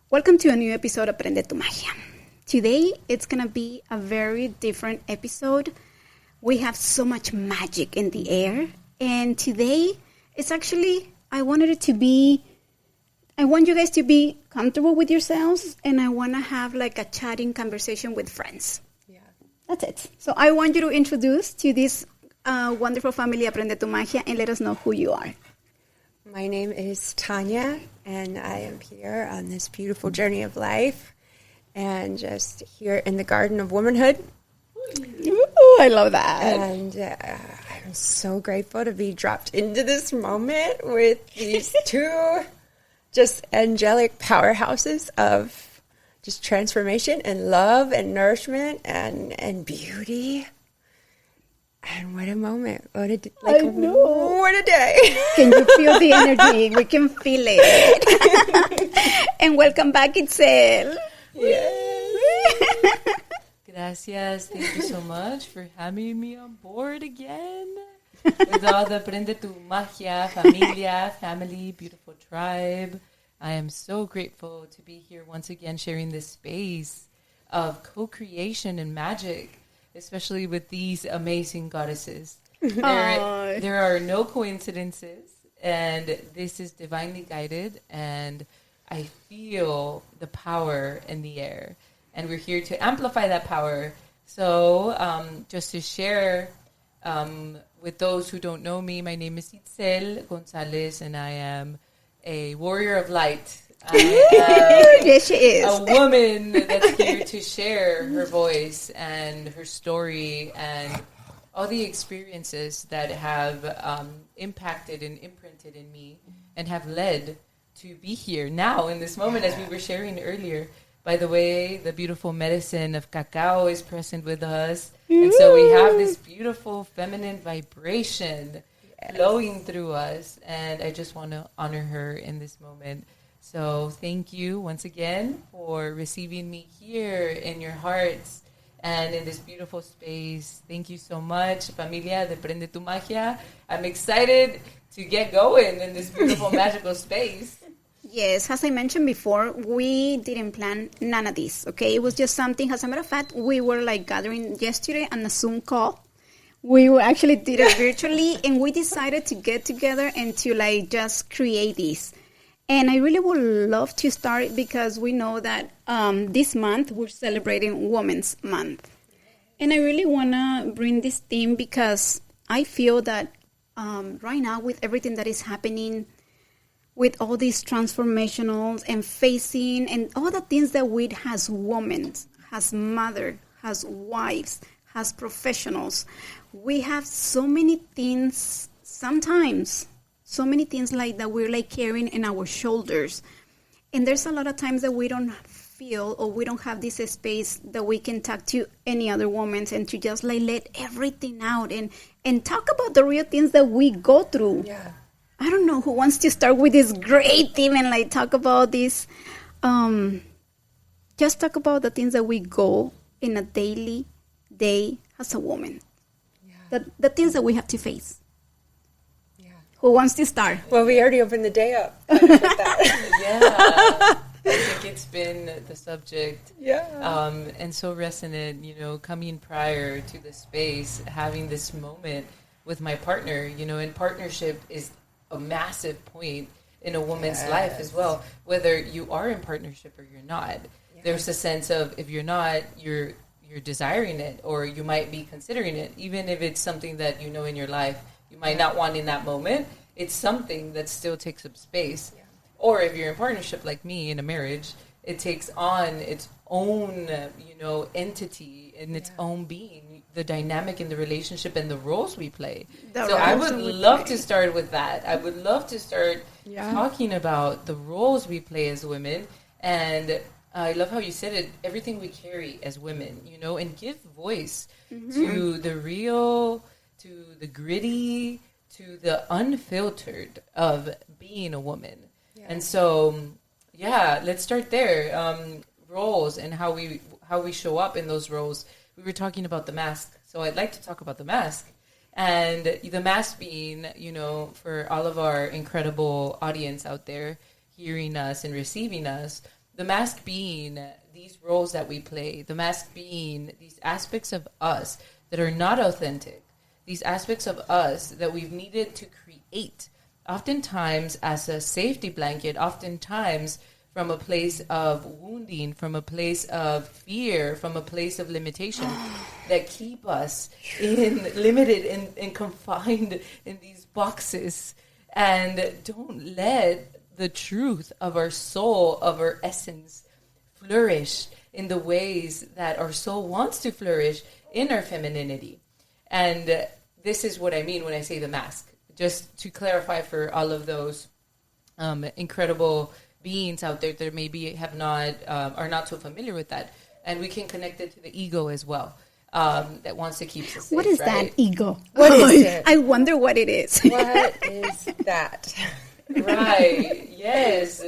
Welcome to a new episode of Prende Tu Magia. Today, it's going to be a very different episode. We have so much magic in the air. And today, it's actually, I want you guys to be comfortable with yourselves. And I want to have like a chatting conversation with friends. Yeah. That's it. So I want you to introduce to this wonderful family of Prende Tu Magia and let us know who you are. My name is Tonya, and I am here on this beautiful journey of life and just here in the garden of womanhood. Ooh, I love that. And I'm so grateful to be dropped into this moment with these two just angelic powerhouses of just transformation and love and nourishment and beauty. And what a moment. What a day. Can you feel the energy? We can feel it. And welcome back, Itzel. Yes. Gracias. Thank you so much for having me on board again. With all the Prende Tu Magia, familia, family, beautiful tribe. I am so grateful to be here once again sharing this space of co-creation and magic, especially with these amazing goddesses. There are no coincidences, and this is divinely guided, and I feel the power in the air, and we're here to amplify that power. So just to share with those who don't know me, my name is Itzel González, and I am a warrior of light. I am yes, she is. a woman that's here to share her voice and her story and all the experiences that have impacted and imprinted in me and have led to be here now in this moment, as we were sharing earlier. By the way, the beautiful medicine of cacao is present with us. And so we have this beautiful feminine vibration flowing through us. And I just want to honor her in this moment. So thank you once again for receiving me here in your hearts and in this beautiful space. Thank you so much, familia de Prende Tu Magia. I'm excited to get going in this beautiful magical space. Yes, as I mentioned before, we didn't plan none of this, okay? It was just something, as a matter of fact, we were like gathering yesterday on a Zoom call. We actually did it virtually, and we decided to get together and to like just create this. And I really would love to start because we know that this month we're celebrating Women's Month. And I really want to bring this theme because I feel that right now with everything that is happening, with all these transformationals and facing and all the things that we as women, as mother, as wives, as professionals, we have so many things sometimes. So many things like that we're like carrying in our shoulders. And there's a lot of times that we don't feel or we don't have this space that we can talk to any other woman and to just like let everything out and talk about the real things that we go through. Yeah. I don't know who wants to start with this great theme and like talk about this. Just talk about the things that we go in a daily day as a woman. Yeah. The things that we have to face. Who wants to start? Well, we already opened the day up. Yeah. I think it's been the subject. Yeah. And so resonant, coming prior to the space, having this moment with my partner, and partnership is a massive point in a woman's life as well, whether you are in partnership or you're not. Yeah. There's a sense of if you're not, you're desiring it, or you might be considering it, even if it's something that you know in your life you might not want in that moment. It's something that still takes up space. Yeah. Or if you're in partnership like me in a marriage, it takes on its own, entity and its own being, the dynamic in the relationship and the roles we play. I would love to start with that. I would love to start talking about the roles we play as women. And I love how you said it, everything we carry as women, and give voice to the real, to the gritty, to the unfiltered of being a woman. Yeah. And so, let's start there. Roles and how we show up in those roles. We were talking about the mask, so I'd like to talk about the mask. And the mask being, for all of our incredible audience out there hearing us and receiving us, the mask being these roles that we play, the mask being these aspects of us that are not authentic, these aspects of us that we've needed to create, oftentimes as a safety blanket, oftentimes from a place of wounding, from a place of fear, from a place of limitation that keep us limited and confined in these boxes, and don't let the truth of our soul, of our essence, flourish in the ways that our soul wants to flourish in our femininity. And this is what I mean when I say the mask. Just to clarify for all of those incredible beings out there that maybe have not are not so familiar with that, and we can connect it to the ego as well, that wants to keep us safe. What is right? that ego? What is it? I wonder what it is. What is that? Right. Yes.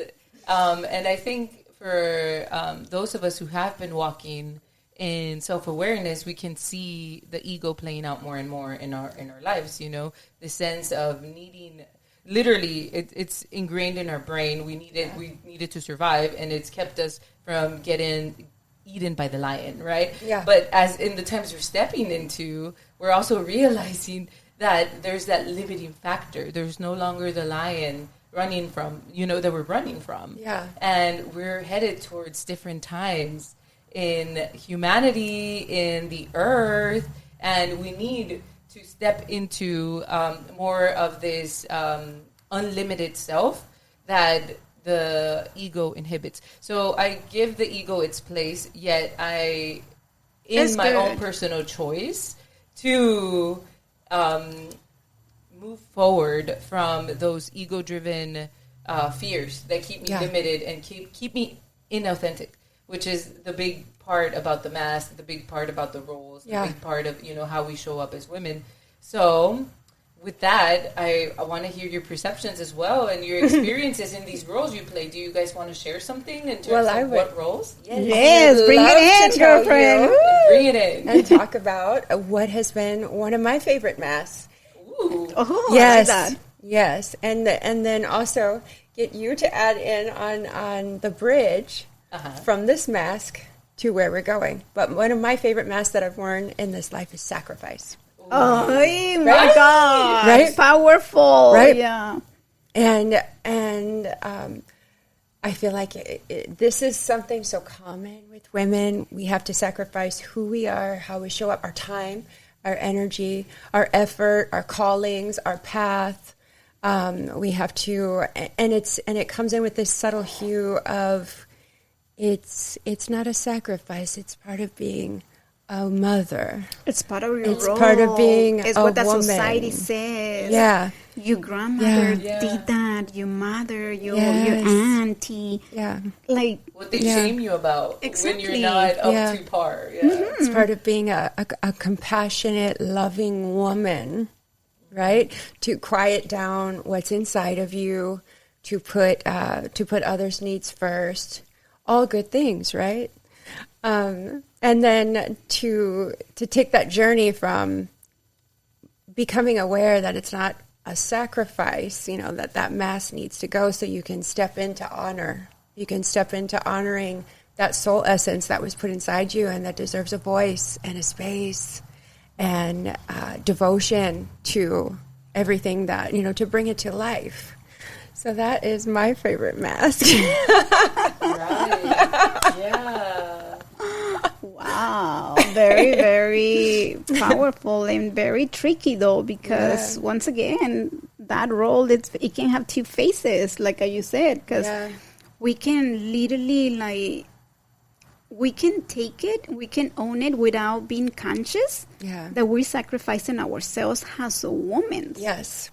And I think for those of us who have been walking in self-awareness, we can see the ego playing out more and more in our lives. You know, the sense of needing. Literally, it's ingrained in our brain. We needed to survive, and it's kept us from getting eaten by the lion, right? Yeah. But as in the times we're stepping into, we're also realizing that there's that limiting factor. There's no longer the lion running from, that we're running from. Yeah. And we're headed towards different times in humanity, in the earth, and we need to step into more of this unlimited self that the ego inhibits. So I give the ego its place, yet in my own personal choice, to move forward from those ego-driven fears that keep me limited and keep me inauthentic, which is the big part about the mask, the big part about the roles, the big part of how we show up as women. So with that, I want to hear your perceptions as well and your experiences in these roles you play. Do you guys want to share something in terms of what roles? Yes, bring it in, girlfriend. Bring it in. And talk about what has been one of my favorite masks. Ooh. Oh, Yes. I like that. Yes. And then also get you to add in on the bridge from this mask to where we're going. But one of my favorite masks that I've worn in this life is sacrifice. Oh my God! Right? Powerful, Right? Yeah. And I feel like this is something so common with women. We have to sacrifice who we are, how we show up, our time, our energy, our effort, our callings, our path. We have to, and it comes in with this subtle hue of it's not a sacrifice. It's part of being a mother. It's part of your It's role. part of being it's a what the woman. society says. Yeah. Your grandmother Yeah. did that. Your mother, your Yes. auntie. Yeah. Like, What they shame you about when Exactly. you're not up Yeah. to par. Yeah. It's part of being a compassionate, loving woman, right? To quiet down what's inside of you, to put others' needs first. All good things, right? And then to take that journey from becoming aware that it's not a sacrifice, that mask needs to go so you can step into honor. You can step into honoring that soul essence that was put inside you and that deserves a voice and a space and devotion to everything that, to bring it to life. So that is my favorite mask. Right. Yeah. wow. Very, very powerful and very tricky, though, because once again, that role, it can have two faces, like you said, because we can literally, we can take it, we can own it without being conscious that we're sacrificing ourselves as a woman. Yes.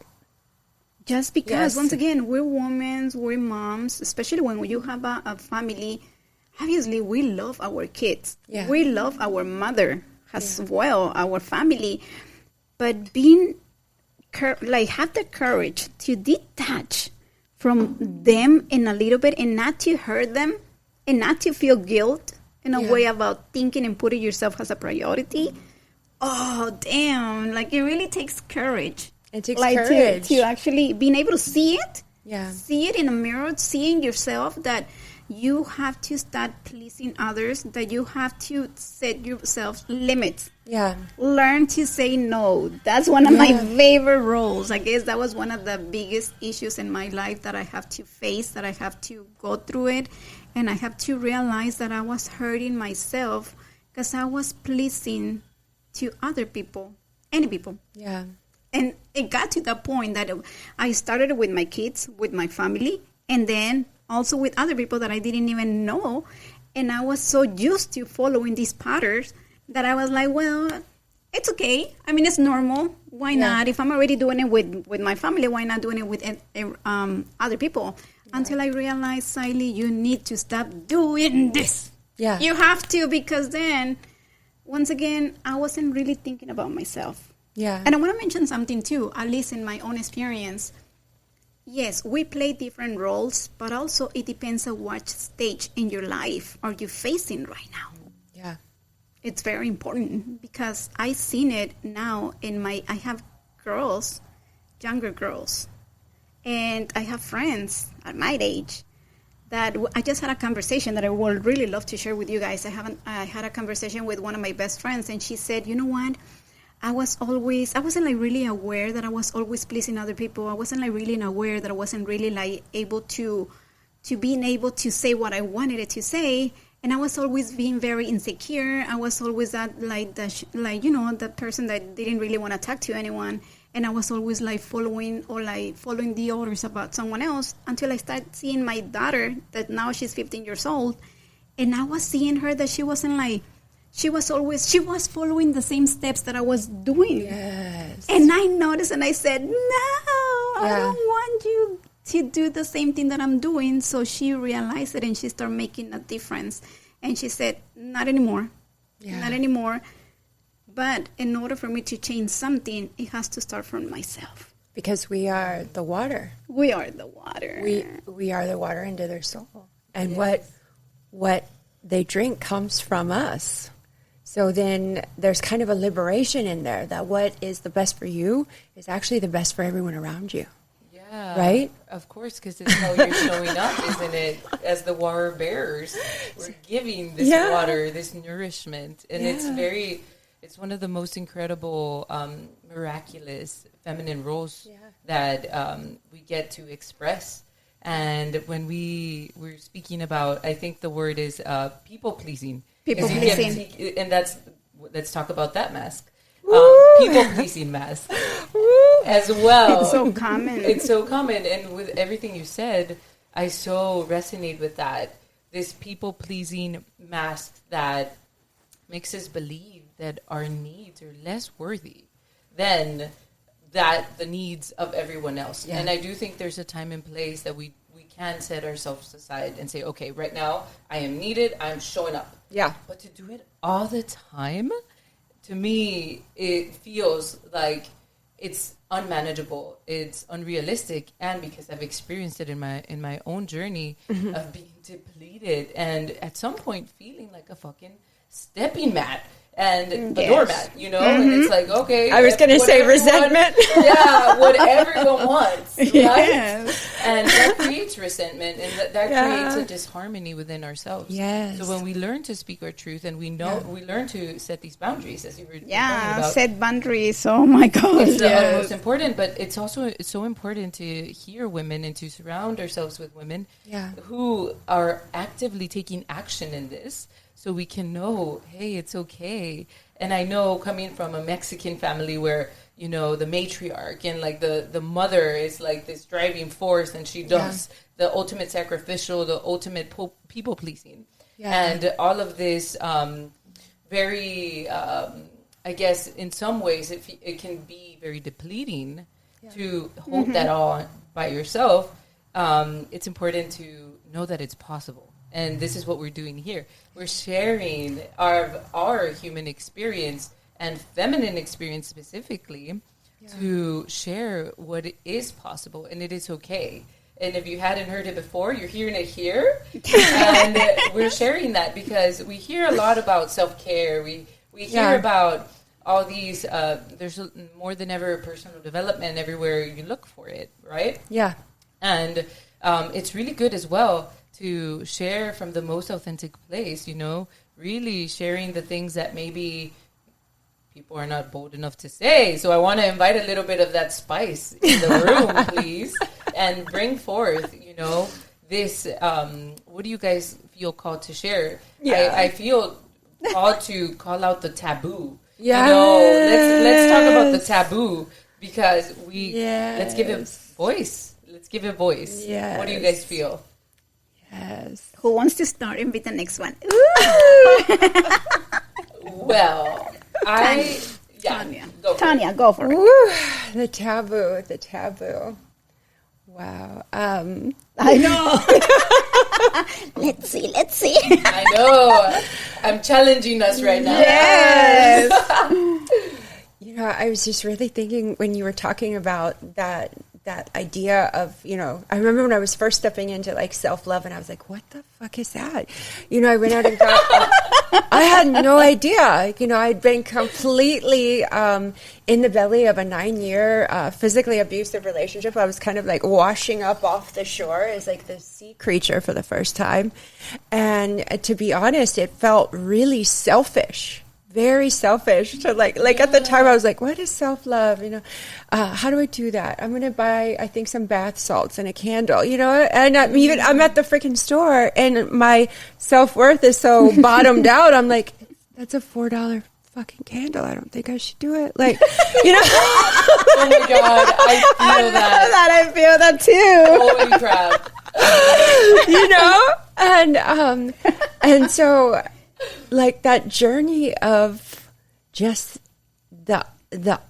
Just because, once again, we're women, we're moms, especially when you have a family, obviously we love our kids. Yeah. We love our mother as well, our family. But being, have the courage to detach from them in a little bit and not to hurt them and not to feel guilt in a way about thinking and putting yourself as a priority. Oh, damn. It really takes courage. It takes courage. To actually being able to see it Yeah. See it in a mirror, seeing yourself that you have to start pleasing others, that you have to set yourself limits. Yeah. Learn to say no. That's one of my favorite roles. I guess that was one of the biggest issues in my life that I have to face, that I have to go through it. And I have to realize that I was hurting myself because I was pleasing to other people, any people. Yeah. And it got to the point that I started with my kids, with my family, and then also with other people that I didn't even know. And I was so used to following these patterns that I was like, well, it's okay. I mean, it's normal. Why not? If I'm already doing it with my family, why not doing it with other people? Yeah. Until I realized, Siley, you need to stop doing this. Yeah. You have to, because then, once again, I wasn't really thinking about myself. Yeah. And I want to mention something too, at least in my own experience. Yes, we play different roles, but also it depends on what stage in your life are you facing right now. Yeah. It's very important because I've seen it now I have girls, younger girls, and I have friends at my age that I just had a conversation that I would really love to share with you guys. I had a conversation with one of my best friends, and she said, you know what? I wasn't like really aware that I was always pleasing other people. I wasn't like really aware that I wasn't really like able to being able to say what I wanted it to say. And I was always being very insecure. I was always that that person that didn't really want to talk to anyone. And I was always like following the orders about someone else until I started seeing my daughter that now she's 15 years old. And I was seeing her that she wasn't like, she was following the same steps that I was doing. Yes. And I noticed and I said, no, I don't want you to do the same thing that I'm doing. So she realized it and she started making a difference. And she said, not anymore. Yeah. Not anymore. But in order for me to change something, it has to start from myself. Because we are the water. We are the water. We are the water into their soul. And what they drink comes from us. So then there's kind of a liberation in there that what is the best for you is actually the best for everyone around you. Yeah. Right? Of course, because it's how you're showing up, isn't it? As the water bearers, we're giving this water, this nourishment. And it's one of the most incredible, miraculous feminine roles that we get to express. And when we're speaking about, I think the word is people-pleasing. People-pleasing. And let's talk about that mask. People-pleasing mask as well. It's so common. It's so common. And with everything you said, I so resonate with that. This people-pleasing mask that makes us believe that our needs are less worthy than the needs of everyone else. Yeah. And I do think there's a time and place that we can set ourselves aside and say, okay, right now I am needed, I'm showing up. Yeah. But to do it all the time, to me, it feels like it's unmanageable, it's unrealistic, and because I've experienced it in my own journey of being depleted and at some point feeling like a fucking stepping mat. And a doormat, and it's like, okay. I was going to say resentment. What everyone wants, right? Yes. And that creates resentment, and that creates a disharmony within ourselves. Yes. So when we learn to speak our truth, and we learn to set these boundaries, as you were talking about. Set boundaries. Oh my God. It's the most important, but it's so important to hear women and to surround ourselves with women who are actively taking action in this. So we can know, hey, it's okay. And I know coming from a Mexican family where, the matriarch and like the mother is like this driving force and she does the ultimate sacrificial, the ultimate people pleasing. Yeah. And all of this very, I guess in some ways it can be very depleting to hold that all by yourself. It's important to know that it's possible. And this is what we're doing here. We're sharing our human experience and feminine experience specifically to share what is possible, and it is okay. And if you hadn't heard it before, you're hearing it here. And we're sharing that because we hear a lot about self-care. We hear about all these, there's more than ever personal development everywhere you look for it, right? Yeah. And it's really good as well to share from the most authentic place, really sharing the things that maybe people are not bold enough to say. So I want to invite a little bit of that spice in the room, please, and bring forth, this, what do you guys feel called to share? Yeah. I feel called to call out the taboo. Yeah. Let's talk about the taboo, because let's give it voice. Let's give it voice. Yes. What do you guys feel? Yes. Who wants to start in with the next one? Well, Tonya, go for it. Ooh, the taboo. Wow. I know. Let's see. I know. I'm challenging us right now. Yes. I was just really thinking when you were talking about that idea of, I remember when I was first stepping into like self-love, and I was like, what the fuck is that? I went out and got, I had no idea. I'd been completely in the belly of a 9-year physically abusive relationship. I was kind of like washing up off the shore as like the sea creature for the first time. And to be honest, it felt really selfish. Very selfish. So like at the time I was like, what is self-love? How do I do that? I'm going to buy, I think, some bath salts and a candle, and I'm at the freaking store and my self-worth is so bottomed out. I'm like, that's a $4 fucking candle. I don't think I should do it. Like, Oh my God. I feel that. I feel that too. Holy crap. And so, like that journey of just the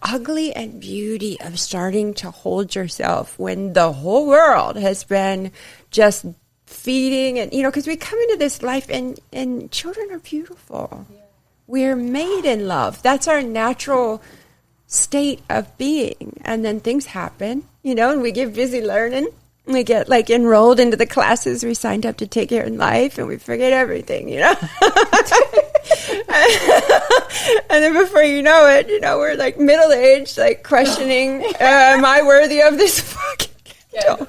ugly and beauty of starting to hold yourself when the whole world has been just feeding, and because we come into this life and children are beautiful. Yeah. We're made in love. That's our natural state of being. And then things happen, and we get busy learning. We get like enrolled into the classes we signed up to take here in life, and we forget everything, And then before you know it, we're like middle-aged, like questioning, am I worthy of this fucking candle?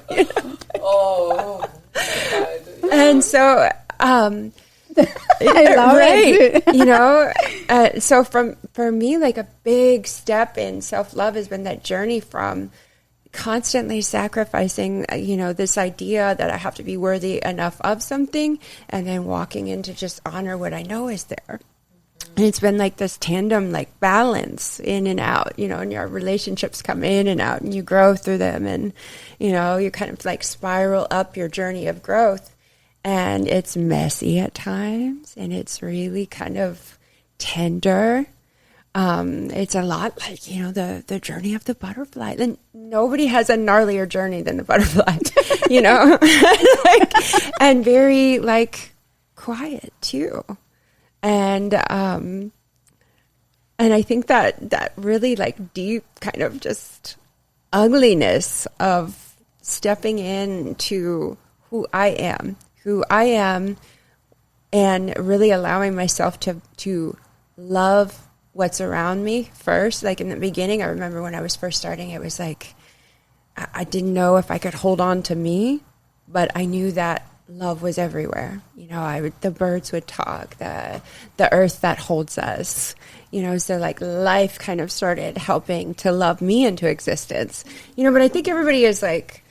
Oh, God. And so, I love it. So for me, like a big step in self-love has been that journey from constantly sacrificing, this idea that I have to be worthy enough of something, and then walking into just honor what I know is there. And it's been like this tandem, like balance in and out, and your relationships come in and out, and you grow through them, and, you kind of like spiral up your journey of growth. And it's messy at times, and it's really kind of tender. It's a lot like, the journey of the butterfly. And nobody has a gnarlier journey than the butterfly, and very like quiet too. And I think that really like deep kind of just ugliness of stepping into who I am, and really allowing myself to love what's around me first. Like in the beginning, I remember when I was first starting, it was like, I didn't know if I could hold on to me, but I knew that love was everywhere. The birds would talk, the earth that holds us, so like life kind of started helping to love me into existence, but I think everybody is like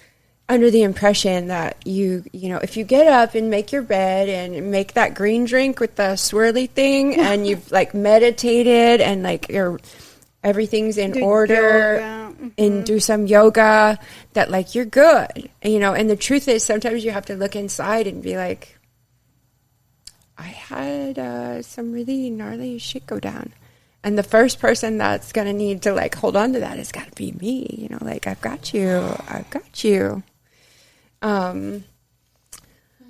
under the impression that if you get up and make your bed and make that green drink with the swirly thing and you've like meditated and like everything's in order and do some yoga, that like you're good, and the truth is sometimes you have to look inside and be like, I had some really gnarly shit go down. And the first person that's going to need to like hold on to that has got to be me, like I've got you.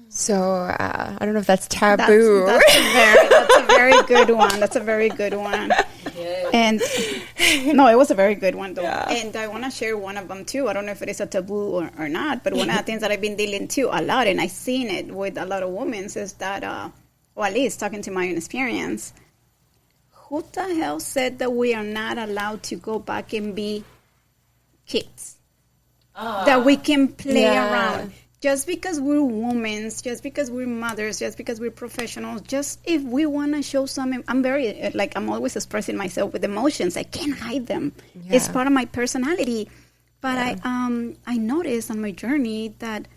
So I don't know if that's taboo. That's a very good one. That's a very good one. Yeah. And no, it was a very good one though. Yeah. And I want to share one of them too. I don't know if it is a taboo or not, but one of the things that I've been dealing to a lot, and I've seen it with a lot of women, is that, or at least talking to my own experience, who the hell said that we are not allowed to go back and be kids? that we can play around. Just because we're women, just because we're mothers, just because we're professionals, just if we want to show some, I'm very, I'm always expressing myself with emotions. I can't hide them. Yeah. It's part of my personality. But I noticed on my journey that,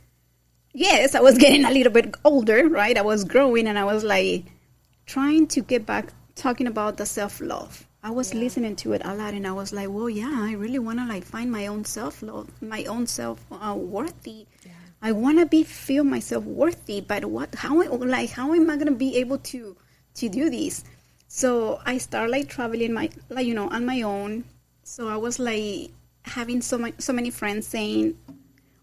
yes, I was getting a little bit older, right? I was growing and I was like trying to get back talking about the self-love. I was listening to it a lot and I was like, well, yeah, I really want to like find my own self-love, my own self-worthy. Yeah. I want to feel myself worthy, but how am I going to be able to do this? So I started like traveling on my own. So I was like having so many friends saying,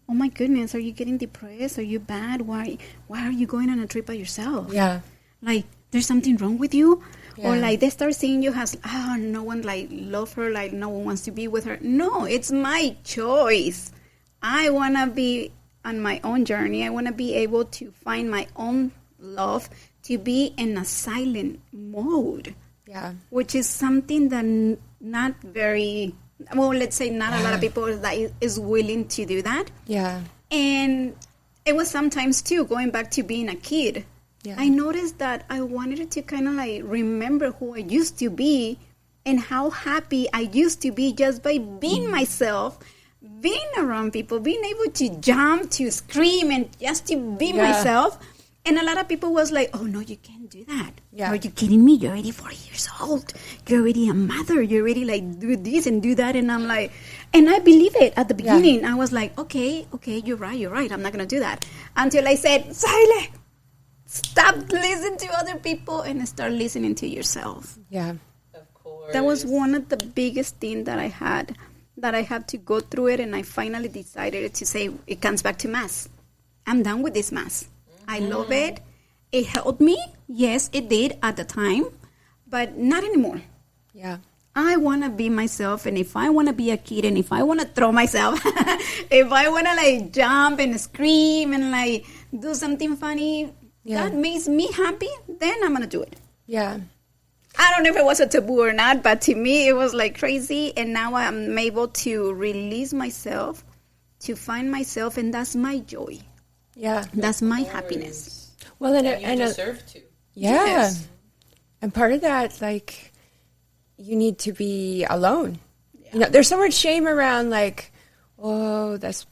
oh my goodness, are you getting depressed? Are you bad? Why are you going on a trip by yourself? Yeah. Like there's something wrong with you? Yeah. Or like they start seeing you as, no one like love her, like no one wants to be with her. No, it's my choice. I want to be on my own journey. I want to be able to find my own love, to be in a silent mode. Yeah. Which is something that not very, well, let's say not a lot of people that is willing to do that. Yeah. And it was sometimes too, going back to being a kid. Yeah. I noticed that I wanted to kind of like remember who I used to be and how happy I used to be just by being myself, being around people, being able to jump, to scream, and just to be myself. And a lot of people was like, oh, no, you can't do that. Yeah. Are you kidding me? You're already 40 years old. You're already a mother. You're already like, do this and do that. And I'm like, and I believe it at the beginning. I was like, okay, you're right. I'm not going to do that. Until I said, Silent. Stop listening to other people and start listening to yourself. Yeah. Of course. That was one of the biggest things that I had to go through it, and I finally decided to say, it comes back to mass. I'm done with this mass. Mm-hmm. I love it. It helped me. Yes, it did at the time, but not anymore. Yeah. I want to be myself, and if I want to be a kid, and if I want to throw myself, if I want to like jump and scream and like do something funny, that makes me happy, then I'm going to do it. Yeah. I don't know if it was a taboo or not, but to me, it was like crazy. And now I'm able to release myself, to find myself, and that's my joy. Yeah. That's my happiness. Well, and you deserve to. Yeah. Yes. And part of that, like, you need to be alone. Yeah. You know, there's so much shame around, like, oh, that's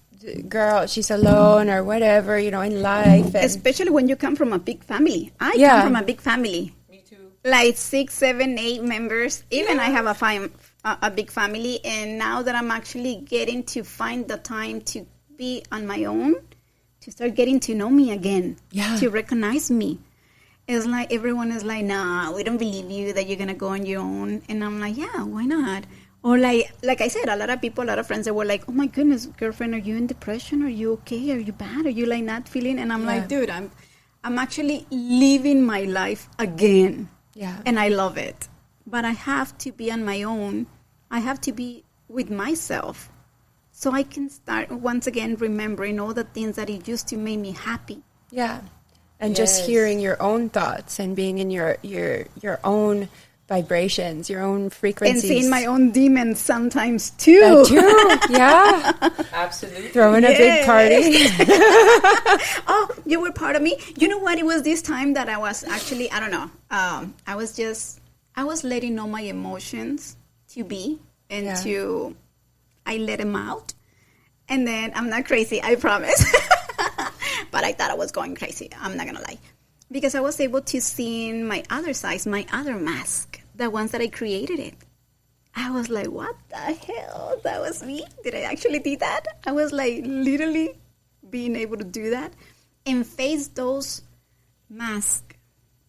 girl, she's alone or whatever, you know, in life. And especially when you come from a big family. I come from a big family. Me too. Like 6, 7, 8 members. Even I have a big family. And now that I'm actually getting to find the time to be on my own, to start getting to know me again, to recognize me. It's like everyone is like, nah, we don't believe you that you're going to go on your own. And I'm like, yeah, why not? Or like I said, a lot of friends that were like, oh my goodness, girlfriend, are you in depression? Are you okay? Are you bad? Are you like not feeling? And I'm like, dude, I'm actually living my life again. Yeah. And I love it. But I have to be on my own. I have to be with myself. So I can start once again remembering all the things that it used to make me happy. Yeah. And just hearing your own thoughts and being in your own vibrations, your own frequencies. And seeing my own demons sometimes too. That too, yeah. Absolutely. Throwing a big party. Oh, you were part of me? You know what? It was this time that I was actually, I don't know. I was letting all my emotions to be and I let them out. And then I'm not crazy, I promise. But I thought I was going crazy. I'm not going to lie. Because I was able to see my other sides, my other mask, the ones that I created it. I was like, what the hell? That was me? Did I actually do that? I was like literally being able to do that and face those masks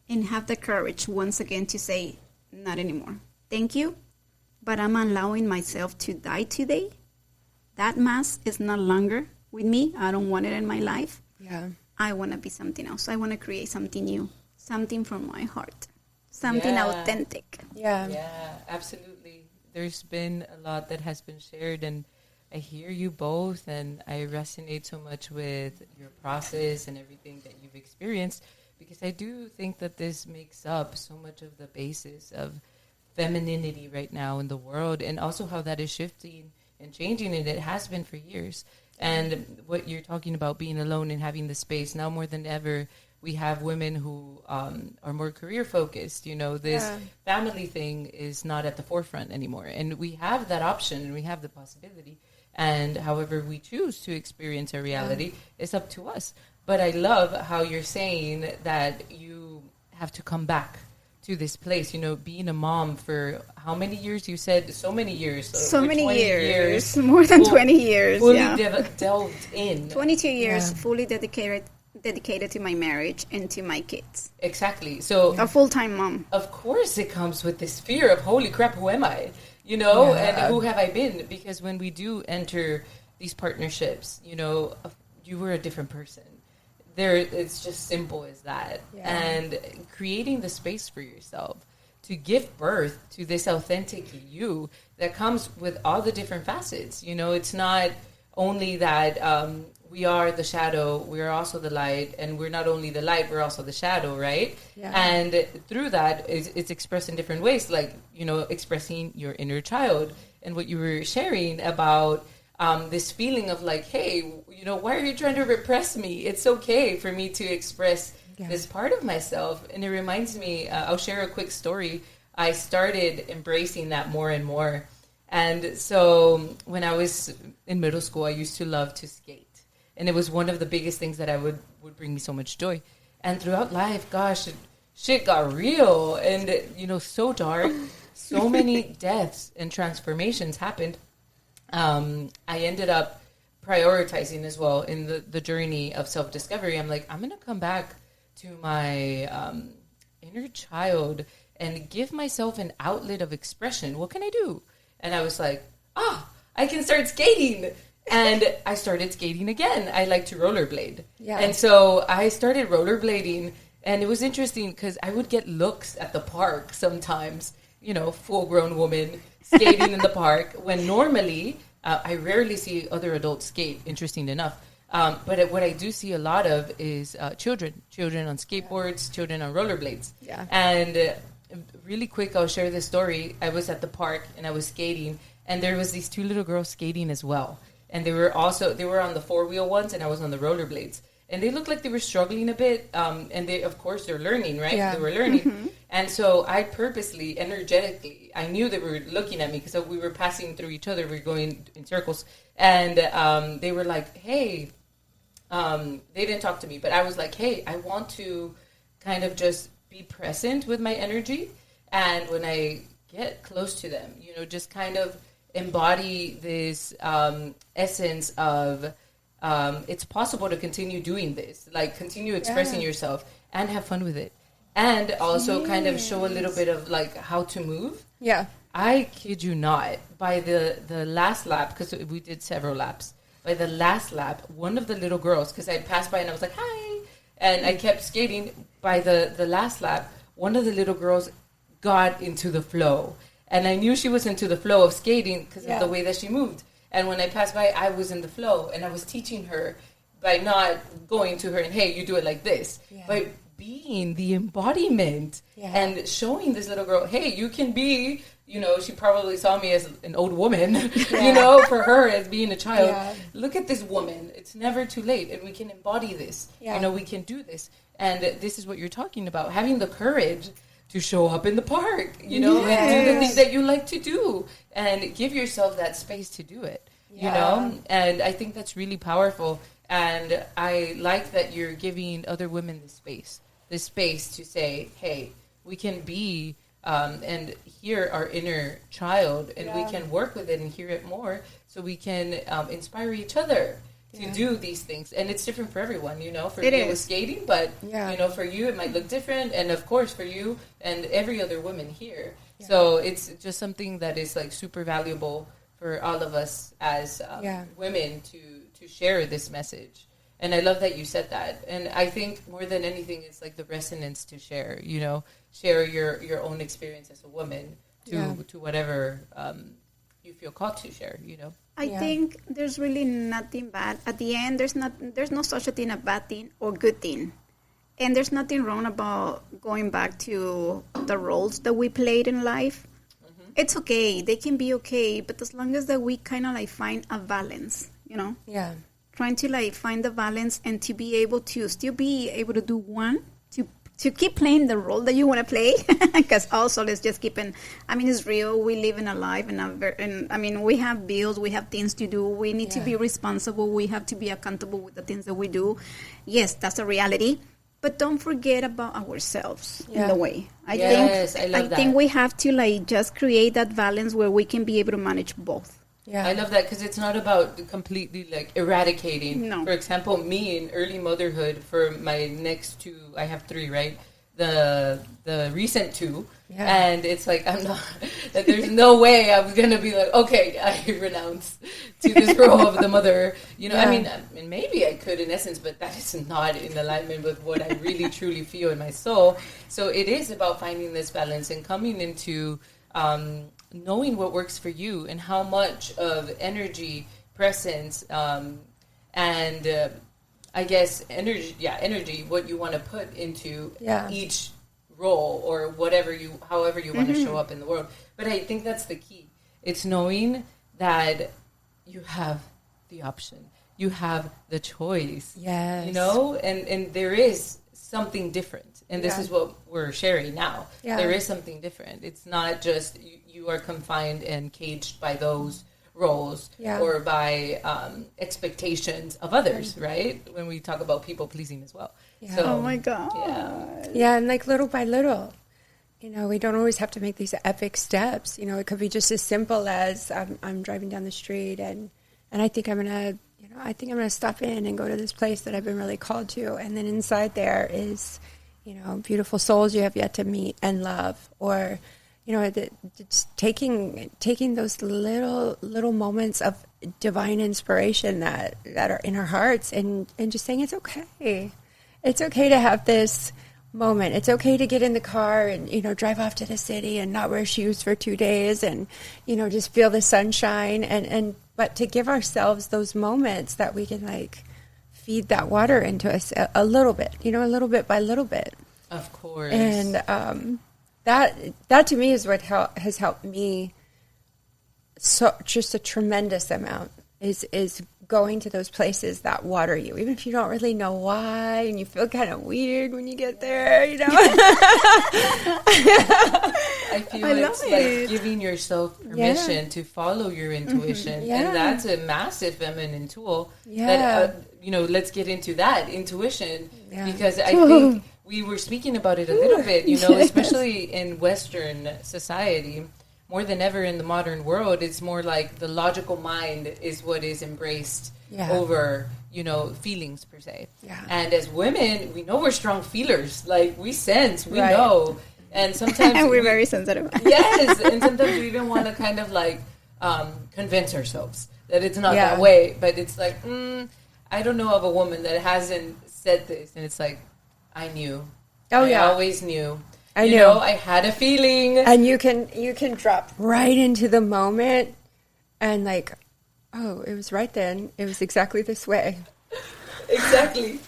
and have the courage once again to say, not anymore. Thank you, but I'm allowing myself to die today. That mask is no longer with me. I don't want it in my life. Yeah. I want to be something else. I want to create something new, something from my heart, something authentic. Yeah, absolutely. There's been a lot that has been shared, and I hear you both, and I resonate so much with your process and everything that you've experienced, because I do think that this makes up so much of the basis of femininity right now in the world, and also how that is shifting and changing, and it has been for years. And what you're talking about, being alone and having the space, now more than ever, we have women who are more career focused. This family thing is not at the forefront anymore. And we have that option and we have the possibility. And however we choose to experience our reality, it's up to us. But I love how you're saying that you have to come back to this place, being a mom for how many years? You said so many years. So many years. More than 20 years. Fully delved in. 22 years fully dedicated to my marriage and to my kids. Exactly. So a full-time mom. Of course it comes with this fear of, holy crap, who am I? And who have I been? Because when we do enter these partnerships, you were a different person. It's just simple as that. Yeah. And creating the space for yourself to give birth to this authentic you that comes with all the different facets. It's not only that we are the shadow, we are also the light, and we're not only the light, we're also the shadow, right? Yeah. And through that, it's expressed in different ways, like, expressing your inner child. And what you were sharing about this feeling of like, hey, why are you trying to repress me? It's okay for me to express this part of myself. And it reminds me, I'll share a quick story. I started embracing that more and more. And so when I was in middle school, I used to love to skate. And it was one of the biggest things that would bring me so much joy. And throughout life, gosh, shit got real and, so dark. So many deaths and transformations happened. I ended up prioritizing as well in the journey of self-discovery. I'm like, I'm going to come back to my inner child and give myself an outlet of expression. What can I do? And I was like, I can start skating. And I started skating again. I like to rollerblade. Yeah. And so I started rollerblading. And it was interesting because I would get looks at the park sometimes, full-grown woman skating in the park, when normally I rarely see other adults skate, interesting enough. But what I do see a lot of is children on skateboards, children on rollerblades. Yeah. And really quick, I'll share this story. I was at the park and I was skating, and there was these two little girls skating as well. And they were on the four-wheel ones, and I was on the rollerblades. And they looked like they were struggling a bit. And they're learning, right? Yeah. They were learning. Mm-hmm. And so I purposely, energetically, I knew they were looking at me because we were passing through each other. We were going in circles. And they were like, hey, they didn't talk to me. But I was like, hey, I want to kind of just be present with my energy. And when I get close to them, just kind of embody this essence of it's possible to continue doing this, like continue expressing yourself and have fun with it, and also kind of show a little bit of like how to move. Yeah, I kid you not, by the last lap, because we did several laps, by the last lap, one of the little girls, because I passed by and I was like, hi, and I kept skating, by the last lap, one of the little girls got into the flow. And I knew she was into the flow of skating because of the way that she moved. And when I passed by, I was in the flow. And I was teaching her by not going to her and, hey, you do it like this. Yeah. But being the embodiment and showing this little girl, hey, you can be, she probably saw me as an old woman, for her as being a child. Yeah. Look at this woman. It's never too late. And we can embody this. Yeah. We can do this. And this is what you're talking about, having the courage to show up in the park, and do the things that you like to do, and give yourself that space to do it, And I think that's really powerful. And I like that you're giving other women the space to say, hey, we can be and hear our inner child, and we can work with it and hear it more, so we can inspire each other to do these things. And it's different for everyone, for me it was skating, but for you it might look different, and of course for you and every other woman here. So it's just something that is like super valuable for all of us as women to share this message. And I love that you said that. And I think more than anything, it's like the resonance to share, share your own experience as a woman to whatever you feel called to share, I think there's really nothing bad. At the end, there's no such a thing, a bad thing or good thing. And there's nothing wrong about going back to the roles that we played in life. Mm-hmm. It's okay. They can be okay. But as long as that we kind of like find a balance, Yeah. trying to like find the balance and to be able to still be able to do one, to keep playing the role that you want to play, because also let's just keep in, I mean, it's real, we live in a life, and I mean, we have bills, we have things to do, we need to be responsible, we have to be accountable with the things that we do. Yes, that's a reality, but don't forget about ourselves in the way. I think we have to like just create that balance where we can be able to manage both. Yeah, I love that, because it's not about completely like eradicating. No. For example, me in early motherhood, for my next two, I have three, right? The recent two, and it's like I'm not. There's no way I was gonna be like, okay, I renounce to this role of the mother. You know, I mean, maybe I could in essence, but that is not in alignment with what I really truly feel in my soul. So it is about finding this balance and coming into. Knowing what works for you and how much of energy, presence, and I guess energy, what you want to put into each role or however you want to show up in the world. But I think that's the key. It's knowing that you have the option, you have the choice. Yes, you know, and there is something different. And this is what we're sharing now. Yeah. There is something different. It's not just you are confined and caged by those roles or by expectations of others, right? When we talk about people pleasing as well. Yeah. So, oh my God. Yeah, and like little by little, you know, we don't always have to make these epic steps. You know, it could be just as simple as I'm driving down the street and I think I'm gonna stop in and go to this place that I've been really called to, and then inside there is, you know, beautiful souls you have yet to meet and love, or, you know, just taking those little moments of divine inspiration that are in our hearts, and just saying it's okay to have this moment. It's okay to get in the car and, you know, drive off to the city and not wear shoes for 2 days and, you know, just feel the sunshine but to give ourselves those moments that we can like feed that water into us a little bit, you know, a little bit by little bit. Of course. And that to me is what has helped me so just a tremendous amount is going to those places that water you, even if you don't really know why, and you feel kind of weird when you get there, you know. I feel it's like giving yourself permission to follow your intuition, and that's a massive feminine tool. That you know, let's get into that intuition, because I think we were speaking about it a little bit, you know, especially in Western society. More than ever in the modern world, it's more like the logical mind is what is embraced over, you know, feelings per se. Yeah. And as women, we know we're strong feelers. Like, we sense, we know. And sometimes we're very sensitive. Yes, and sometimes we even want to kind of like convince ourselves that it's not that way. But it's like, I don't know of a woman that hasn't said this. And it's like, I knew. I always knew. I know, I had a feeling. And you can drop right into the moment and like, oh, it was right then. It was exactly this way. Exactly.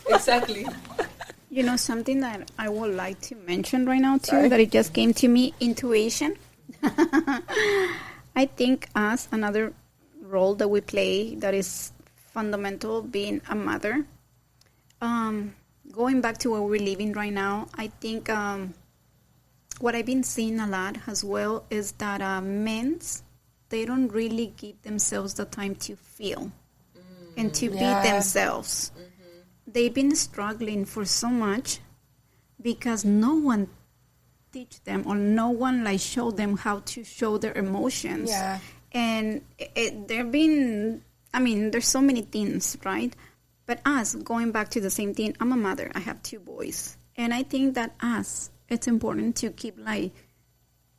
You know, something that I would like to mention right now too, that it just came to me, intuition. I think as another role that we play that is fundamental, being a mother. Going back to where we're living right now, I think... what I've been seeing a lot as well is that they don't really give themselves the time to feel and to be themselves. Mm-hmm. They've been struggling for so much because no one teach them or no one like show them how to show their emotions. Yeah. And there's so many things, right? But us, going back to the same thing, I'm a mother. I have 2 boys. And I think that it's important to keep like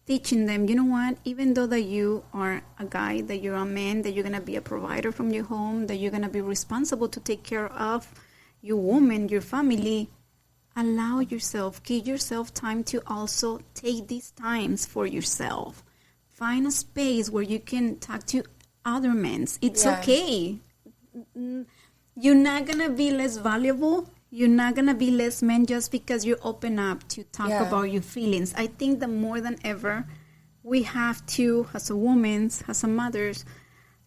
teaching them, you know what, even though that you are a guy, that you're a man, that you're going to be a provider from your home, that you're going to be responsible to take care of your woman, your family, allow yourself, give yourself time to also take these times for yourself. Find a space where you can talk to other men. It's okay. You're not going to be less valuable. You're not going to be less men just because you open up to talk about your feelings. I think that more than ever, we have to, as a woman, as a mothers,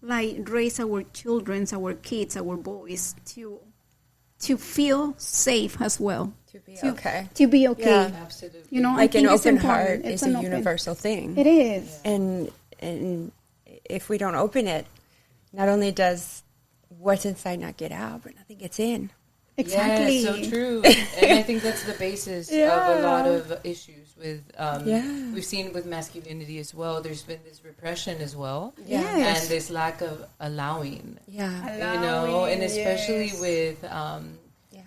like raise our children, our kids, our boys to feel safe as well. To be okay. To be okay. Yeah. Absolutely. You know, I Like think an it's open important. heart It's is an a open- universal thing. It is. And if we don't open it, not only does what's inside not get out, but nothing gets in. Exactly. Yeah, so true. And I think that's the basis of a lot of issues with, we've seen with masculinity as well. There's been this repression as well. Yes. And this lack of allowing. Yeah. You know, and especially yes. with,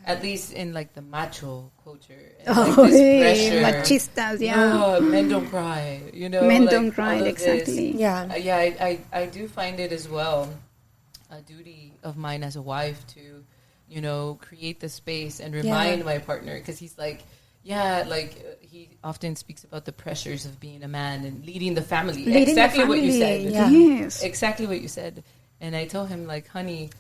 at least in like the macho culture. And Oh, like this pressure. machistas, yeah. Oh, men don't cry. You know, Men like don't cry, all of exactly. This. Yeah. I do find it as well a duty of mine as a wife to, you know, create the space and remind my partner, because he's like, he often speaks about the pressures of being a man and leading the family. Exactly what you said. Yeah. Yes. Exactly what you said. And I tell him, like, honey,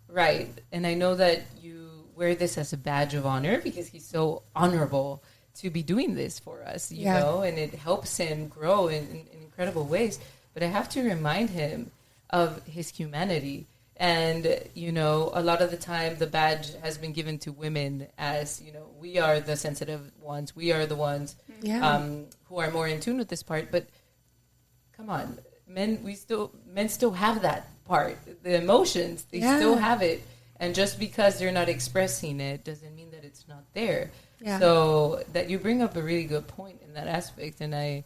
right. And I know that you wear this as a badge of honor because he's so honorable to be doing this for us, you know, and it helps him grow in incredible ways. But I have to remind him of his humanity. And, you know, a lot of the time the badge has been given to women as, you know, we are the sensitive ones. We are the ones who are more in tune with this part. But come on, men still have that part. The emotions, they still have it. And just because they're not expressing it doesn't mean that it's not there. Yeah. So that you bring up a really good point in that aspect. And I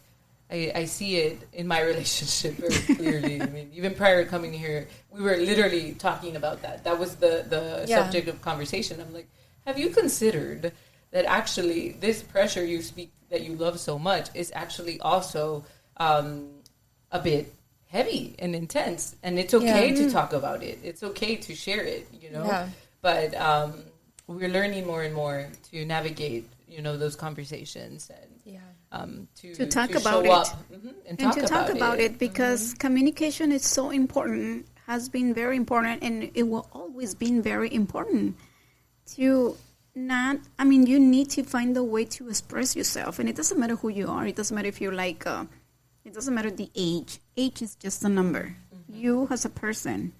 see it in my relationship very clearly. I mean, even prior to coming here, we were literally talking about that. That was the subject of conversation. I'm like, have you considered that actually this pressure you speak that you love so much is actually also a bit heavy and intense, and it's okay to talk about it. It's okay to share it, you know. Yeah. But we're learning more and more to navigate, you know, those conversations and to talk about it and to talk about it because communication is so important, has been very important, and it will always be very important. You need to find a way to express yourself, and it doesn't matter who you are. It doesn't matter if you're like. It doesn't matter the age. Age is just a number. You as a person,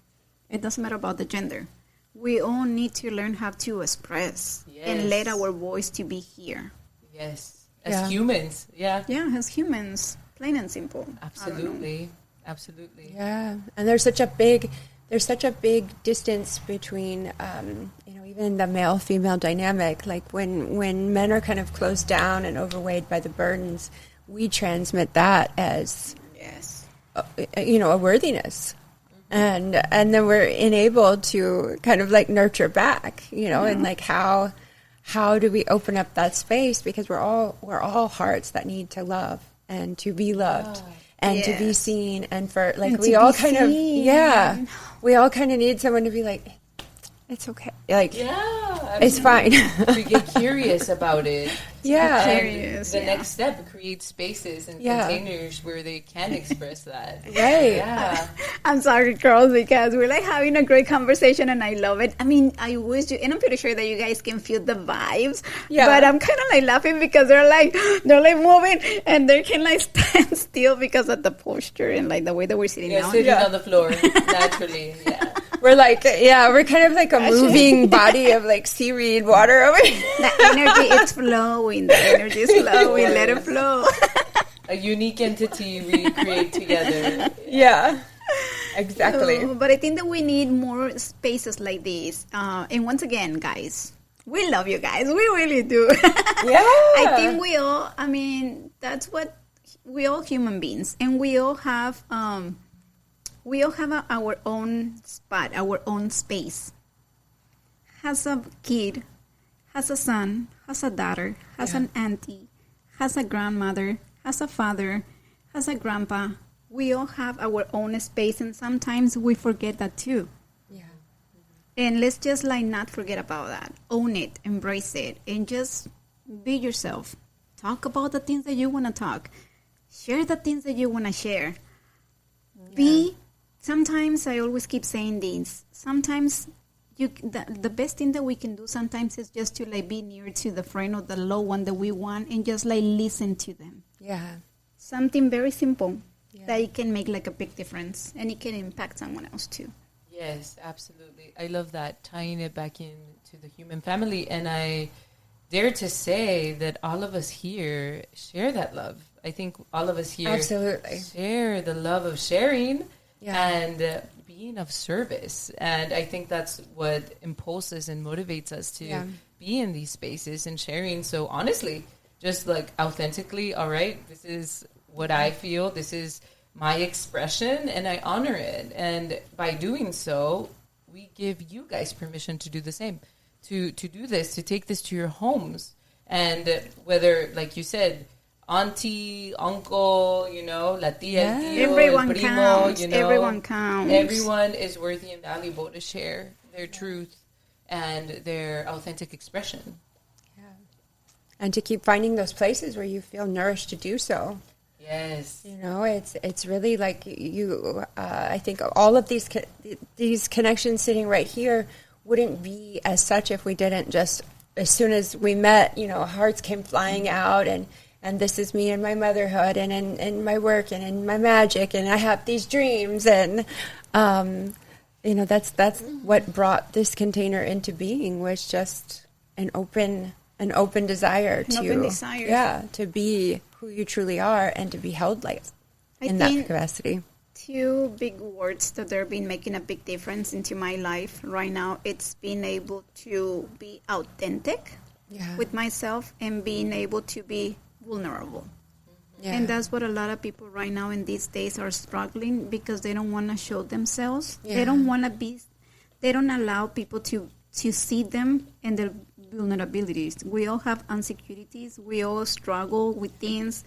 it doesn't matter about the gender. We all need to learn how to express and let our voice to be here. Yes, as humans, Yeah, as humans, plain and simple. Absolutely. Yeah, and there's such a big distance between, even the male-female dynamic. Like when men are kind of closed down and overweighted by the burdens, we transmit that as, a worthiness. And then we're enabled to kind of like nurture back, and like how do we open up that space? Because we're all hearts that need to love and to be loved and to be seen. And for like, and we all kind of, we all kind of need someone to be like, it's okay. Like, it's fine. We get curious about it. Curious. The next step, create spaces and containers where they can express that. Right. Yeah. I'm sorry, girls, because we're like having a great conversation and I love it. I mean, I wish you, and I'm pretty sure that you guys can feel the vibes. Yeah. But I'm kind of like laughing because they're like moving and they can like stand still because of the posture and like the way that we're sitting down. Sitting on the floor naturally. We're like, we're kind of like a moving body of like seaweed water over here. The energy is flowing. The energy is flowing. Let it flow. A unique entity we create together. Yeah, exactly. But I think that we need more spaces like this. And once again, guys, we love you guys. We really do. I think that's what we all human beings. And we all have... we all have our own spot, our own space. Has a kid, has a son, has a daughter, has an auntie, has a grandmother, has a father, has a grandpa. We all have our own space, and sometimes we forget that too. Yeah. And let's just like not forget about that. Own it, embrace it, and just be yourself. Talk about the things that you want to talk. Share the things that you want to share. Sometimes I always keep saying this. Sometimes the best thing that we can do sometimes is just to like be near to the friend or the loved one that we want and just like listen to them. Yeah. Something very simple. that it can make like a big difference and it can impact someone else too. Yes, absolutely. I love that, tying it back into the human family. And I dare to say that all of us here share that love. I think all of us here absolutely share the love of sharing yeah. and being of service. And I think that's what impulses and motivates us to yeah. be in these spaces and sharing. So honestly, just like authentically, all right, this is what I feel, this is my expression, and I honor it. And by doing so, we give you guys permission to do the same, to do this, to take this to your homes. And whether, like you said, auntie, uncle, you know, la tia, el tío, everyone el primo, counts. you know, Everyone counts. Everyone is worthy and valuable to share their truth and their authentic expression. Yeah. And to keep finding those places where you feel nourished to do so. Yes. You know, it's really like you, I think all of these connections sitting right here wouldn't be as such if we didn't just, as soon as we met, you know, hearts came flying out and this is me in my motherhood and in my work and in my magic and I have these dreams and, you know, that's what brought this container into being, was just an open desire to be who you truly are and to be held like in that capacity. Two big words that have been making a big difference into my life right now, it's being able to be authentic with myself and being able to be vulnerable. Yeah. And that's what a lot of people right now in these days are struggling, because they don't want to show themselves. Yeah. They don't want to be, they don't allow people to see them and their vulnerabilities. We all have insecurities. We all struggle with things.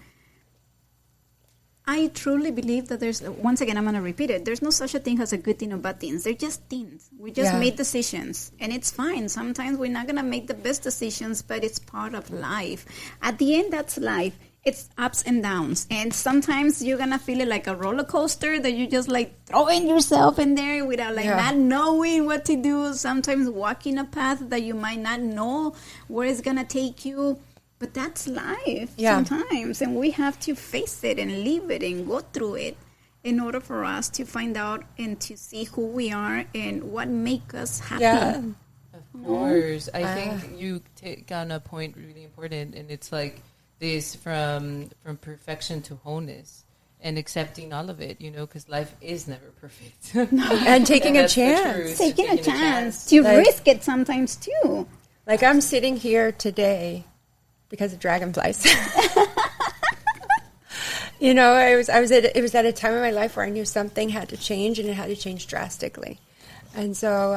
I truly believe that there's, once again, I'm going to repeat it, there's no such a thing as a good thing or bad things. They're just things. We just made decisions, and it's fine. Sometimes we're not going to make the best decisions, but it's part of life. At the end, that's life. It's ups and downs, and sometimes you're going to feel it like a roller coaster that you just like throwing yourself in there without like not knowing what to do. Sometimes walking a path that you might not know where it's going to take you. But that's life sometimes, and we have to face it and live it and go through it in order for us to find out and to see who we are and what makes us happy. Yeah. Of course. I think you take on a point really important, and it's like this from perfection to wholeness and accepting all of it, you know, because life is never perfect. And taking a chance. Taking a chance. To risk it sometimes too. Like I'm sitting here today because of dragonflies. You know, it was at a time in my life where I knew something had to change, and it had to change drastically. And so,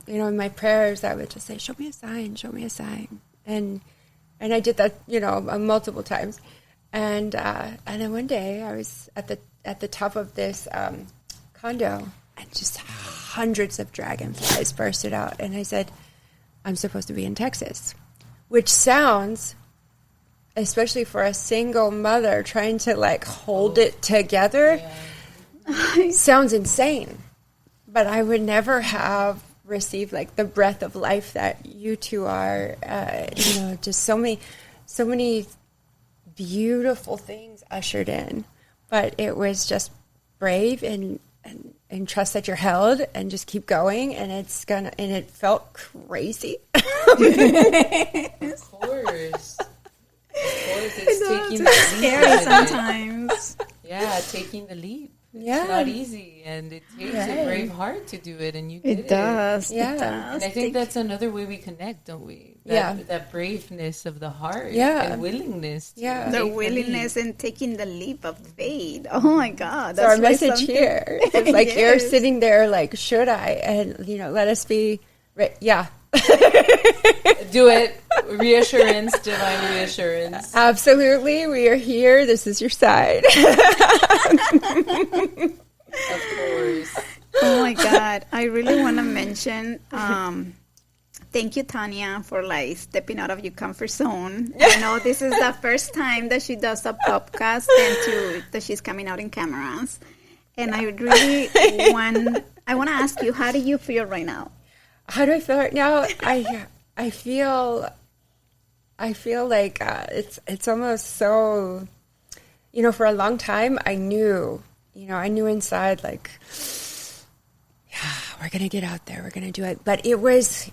you know, in my prayers, I would just say, show me a sign, show me a sign. And I did that, you know, multiple times. And then one day I was at the top of this condo, and just hundreds of dragonflies bursted out. And I said, I'm supposed to be in Texas, which sounds, especially for a single mother trying to like hold it together, sounds insane. But I would never have received like the breath of life that you two are. You know, just so many beautiful things ushered in. But it was just brave and trust that you're held and just keep going, and it felt crazy. Of course. It's taking the leap. Scary sometimes. Yeah, taking the leap. Yeah. It's not easy, and it takes a brave heart to do it, and you did it. It does. Yeah. It does. And I think that's another way we connect, don't we? That braveness of the heart. Yeah. And willingness. The willingness and taking the leap of faith. Oh my God. So our message here is like you're sitting there like, should I? And, you know, let us be, Do it. Reassurance, divine reassurance. Absolutely. We are here. This is your side. Of course. Oh my God. I really want to mention, thank you, Tonya, for like stepping out of your comfort zone. I know this is the first time that she does a podcast and that she's coming out in cameras. And I really want to ask you, how do you feel right now? How do I feel right now? I feel like it's almost so for a long time, I knew inside, like, yeah, we're going to get out there. We're going to do it. But it was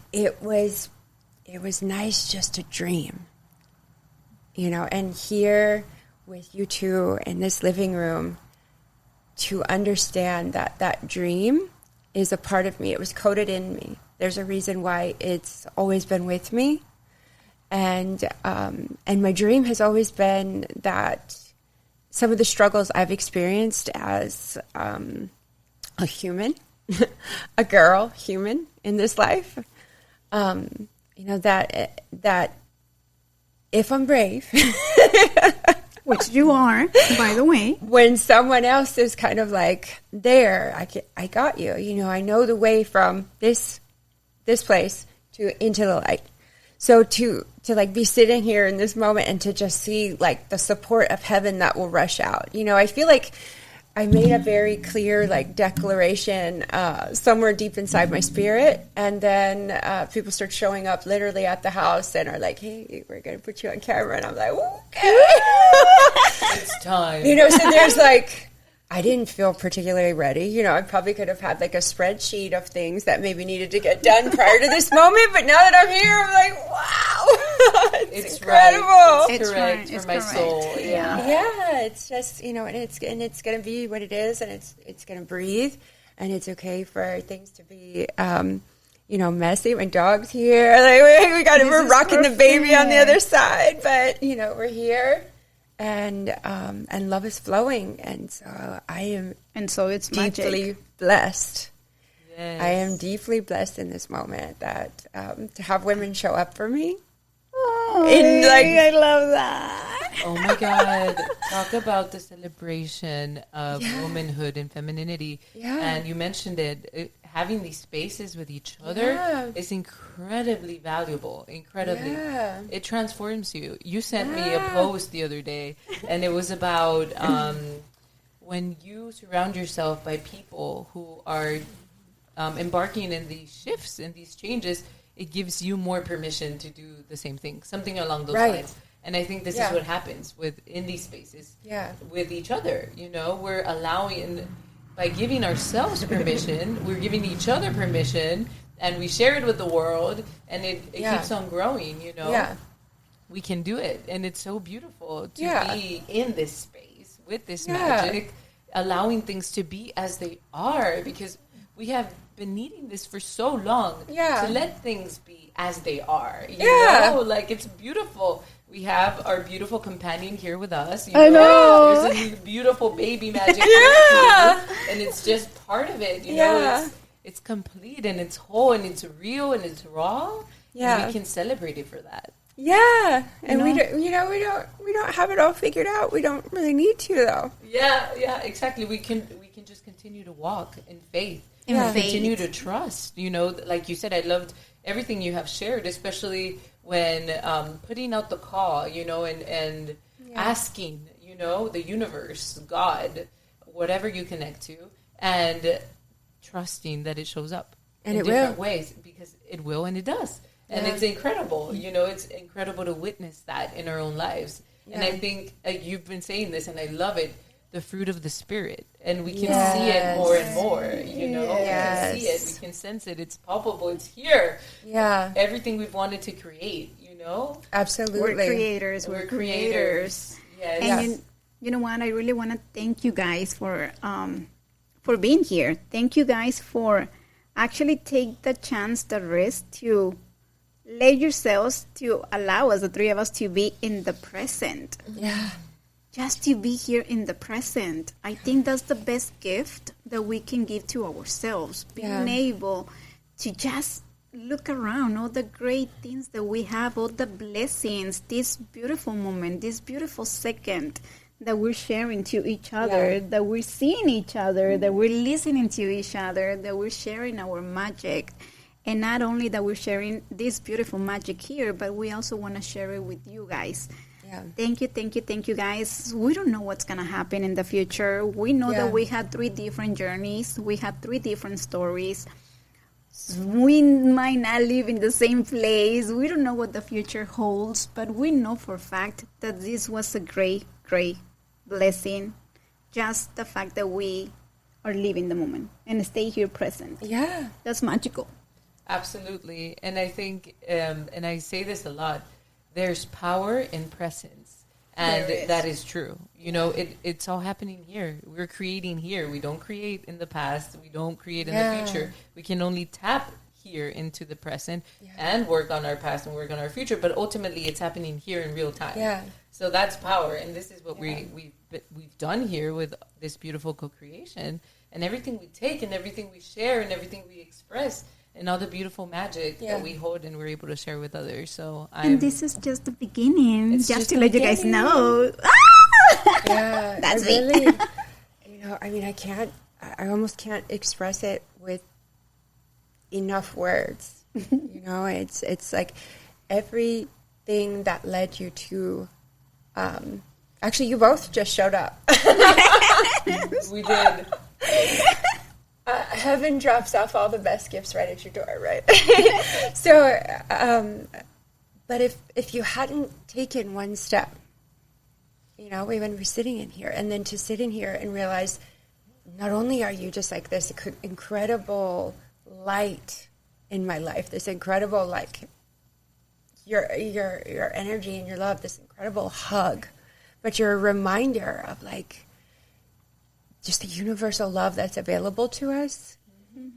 nice just to dream, and here with you two in this living room, to understand that dream is a part of me. It was coded in me. There's a reason why it's always been with me. And my dream has always been that some of the struggles I've experienced as a human, a girl human in this life, that if I'm brave, which you are, by the way, when someone else is kind of like, there, I got you. I know the way from this place into the light. So to like be sitting here in this moment and to just see like the support of heaven that will rush out. I feel like I made a very clear like declaration somewhere deep inside my spirit, and then people start showing up literally at the house and are like, "Hey, we're gonna put you on camera," and I'm like, "Okay, it's time." So there's like, I didn't feel particularly ready. I probably could have had like a spreadsheet of things that maybe needed to get done prior to this moment. But now that I'm here, I'm like, wow, it's incredible. Right. It's correct for my soul. Yeah. It's just, and it's going to be what it is, and it's going to breathe, and it's okay for things to be, messy. My dog's here. Like we're rocking the baby on the other side, but we're here. And love is flowing, and so I am, and so it's deeply magic. Blessed. Yes. I am deeply blessed in this moment that to have women show up for me. Oh, I love that. Oh my God! Talk about the celebration of womanhood and femininity. Yeah. And you mentioned it. Having these spaces with each other is incredibly valuable. Incredibly, it transforms you. You sent me a post the other day, and it was about when you surround yourself by people who are embarking in these shifts and these changes, it gives you more permission to do the same thing, something along those lines. And I think this is what happens in these spaces with each other. We're allowing, by giving ourselves permission, we're giving each other permission, and we share it with the world, and it keeps on growing, We can do it, and it's so beautiful to be in this space with this magic, allowing things to be as they are, because we have been needing this for so long to let things be as they are. You know, like, it's beautiful. We have our beautiful companion here with us. I know. There's a new beautiful baby magic here, and it's just part of it. You know, it's complete and it's whole and it's real and it's raw. And we can celebrate it for that. Yeah, and we don't have it all figured out. We don't really need to, though. Yeah, exactly. We can just continue to walk in faith. Continue to trust. Like you said, I loved everything you have shared, especially when putting out the call, and asking, the universe, God, whatever you connect to, and trusting that it shows up in different ways, because it will and it does. And it's incredible. It's incredible to witness that in our own lives. Yeah. And I think you've been saying this, and I love it, the fruit of the Spirit. And we can see it more and more, We can see it. We can sense it. It's palpable. It's here. Yeah. Everything we've wanted to create, Absolutely. We're creators. We're creators. Yes. And you know what? I really want to thank you guys for being here. Thank you guys for actually take the chance, the risk to let yourselves, to allow us, the three of us, to be in the present. Yeah. Just to be here in the present. I think that's the best gift that we can give to ourselves. Being able to just look around, all the great things that we have, all the blessings, this beautiful moment, this beautiful second that we're sharing to each other, that we're seeing each other, that we're listening to each other, that we're sharing our magic. And not only that we're sharing this beautiful magic here, but we also want to share it with you guys. Yeah. Thank you, guys. We don't know what's going to happen in the future. We know that we had 3 different journeys. We had 3 different stories. We might not live in the same place. We don't know what the future holds, but we know for a fact that this was a great, great blessing, just the fact that we are living the moment and stay here present. Yeah. That's magical. Absolutely. And I think, and I say this a lot, there's power in presence. And that is true. You know, it's all happening here. We're creating here. We don't create in the past. We don't create in the future. We can only tap here into the present and work on our past and work on our future. But ultimately, it's happening here in real time. Yeah. So that's power. And this is what we've done here with this beautiful co-creation. And everything we take and everything we share and everything we express and all the beautiful magic that we hold and we're able to share with others. So and this is just the beginning, just to let you guys know. Yeah, that's really, you know, I mean, I almost can't express it with enough words. You know, it's like everything that led you to, actually, you both just showed up. We did. Heaven drops off all the best gifts right at your door, right? So, but if you hadn't taken one step, you know, when we're sitting in here, and then to sit in here and realize, not only are you just like this incredible light in my life, this incredible, like, your energy and your love, this incredible hug, but you're a reminder of, like, just the universal love that's available to us,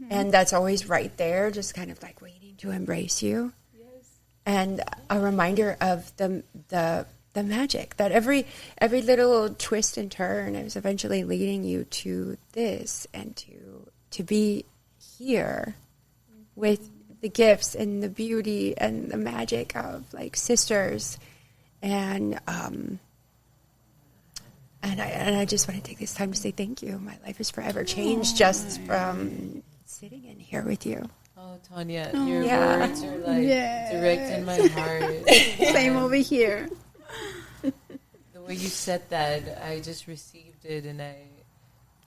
and that's always right there, just kind of like waiting to embrace you. Yes. And a reminder of the magic that every little twist and turn is eventually leading you to this, and to be here with the gifts and the beauty and the magic of, like, sisters. And I just want to take this time to say thank you. My life is forever changed just from sitting in here with you. Oh, Tonya, your words are like direct in my heart. Same over here. The way you said that, I just received it, and I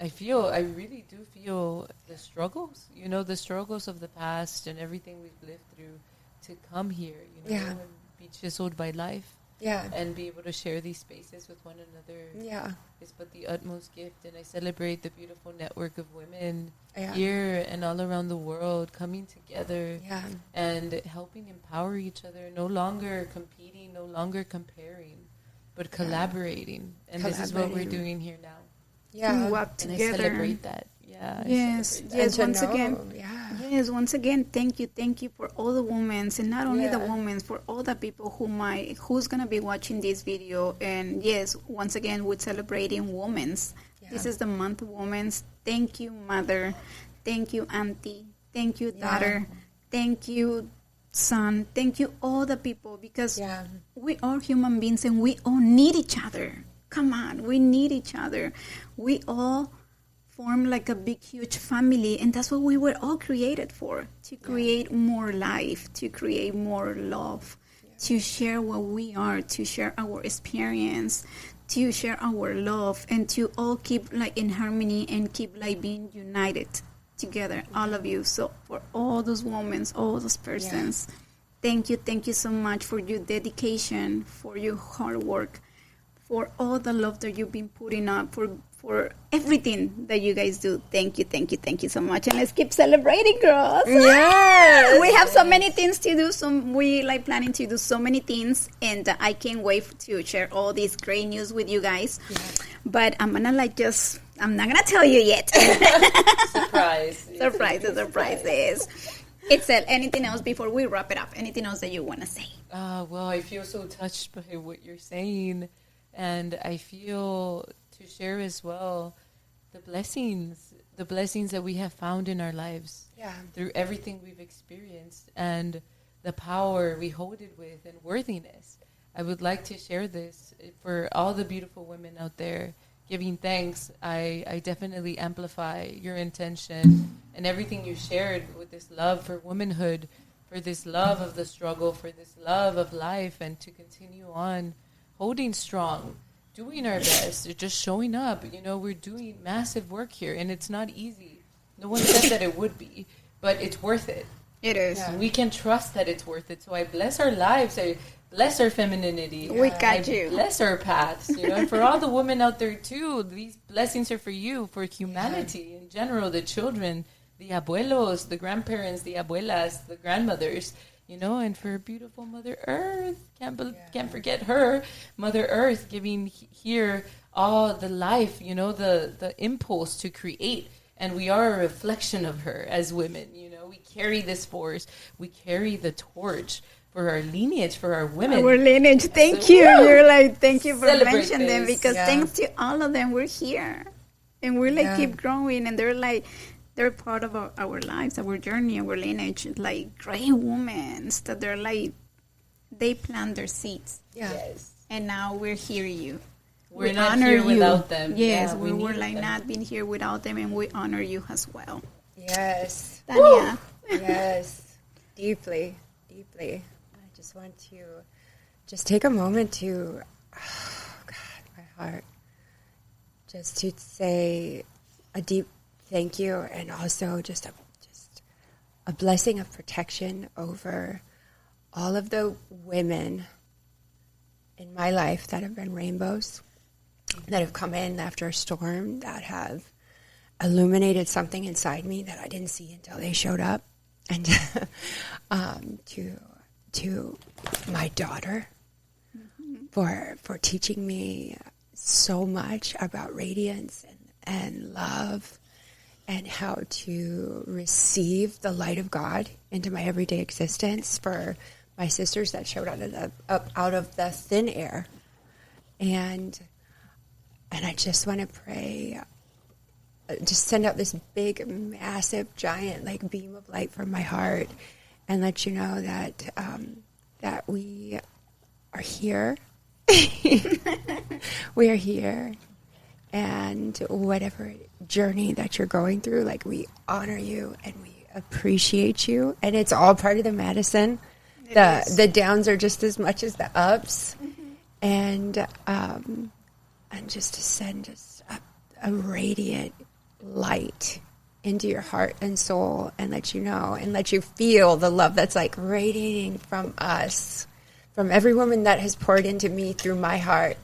really do feel the struggles, you know, the struggles of the past and everything we've lived through to come here, you know, and be chiseled by life. Yeah. And be able to share these spaces with one another. Yeah. Is but the utmost gift. And I celebrate the beautiful network of women here and all around the world coming together and helping empower each other. No longer competing, no longer comparing, but collaborating. And this is what we're doing here now. Yeah. Work and together. I celebrate that. Yeah. Yes. Yes. Once again, thank you for all the women, and not only the women, for all the people who's gonna be watching this video. And yes, once again, we're celebrating women's. This is the month of women's. Thank you, mother. Thank you, auntie. Thank you, daughter. Thank you, son. Thank you, all the people, because we are human beings and we all need each other. Come on, we need each other. We all form like a big, huge family, and that's what we were all created for, to create more life, to create more love, to share what we are, to share our experience, to share our love, and to all keep like in harmony and keep like being united together, all of you. So for all those women, all those persons, thank you so much for your dedication, for your hard work, for all the love that you've been putting up, for everything that you guys do. Thank you so much. And let's keep celebrating, girls. Yes. We have so many things to do. We like planning to do so many things, and I can't wait to share all this great news with you guys. Yeah. But I'm gonna I'm not gonna tell you yet. Surprises. Itzel, anything else before we wrap it up? Anything else that you want to say? Well, I feel so touched by what you're saying, and I feel to share as well the blessings that we have found in our lives through everything we've experienced, and the power we hold it with, and worthiness. I would like to share this for all the beautiful women out there giving thanks. I definitely amplify your intention and everything you shared with this love for womanhood, for this love of the struggle, for this love of life, and to continue on holding strong, doing our best, just showing up. You know, we're doing massive work here, and it's not easy. No one said that it would be, but it's worth it. It is. We can trust that it's worth it. So I bless our lives. I bless our femininity. We got you. Bless our paths, and for all the women out there too, these blessings are for you, for humanity in general, the children, the abuelos, the grandparents, the abuelas, the grandmothers, and for beautiful Mother Earth. Can't forget her, Mother Earth, giving here all the life, the impulse to create. And we are a reflection of her as women, We carry this force. We carry the torch for our lineage, for our women. Our lineage. Thank you. You're thank you for mentioning them, because thanks to all of them, we're here. And we're keep growing. And they're part of our lives, our journey, our lineage. Great women that they plant their seeds. Yeah. Yes. And now we're here, you. We're not here without them. Yes, Yeah, we were them. not being here without them, and we honor you as well. Yes. Tonya. Yes. Deeply. I just want to just take a moment to, oh God, my heart, just to say a deep thank you, and also just a blessing of protection over all of the women in my life that have been rainbows, that have come in after a storm, that have illuminated something inside me that I didn't see until they showed up. And to my daughter for teaching me so much about radiance and love, and how to receive the light of God into my everyday existence, for my sisters that showed out of the thin air. And I just want to pray, just send out this big, massive, giant, beam of light from my heart, and let you know that we are here. We are here. And whatever journey that you're going through, we honor you and we appreciate you. And it's all part of the medicine. The downs are just as much as the ups. And just to send just a radiant light into your heart and soul, and let you know and let you feel the love that's radiating from us, from every woman that has poured into me through my heart.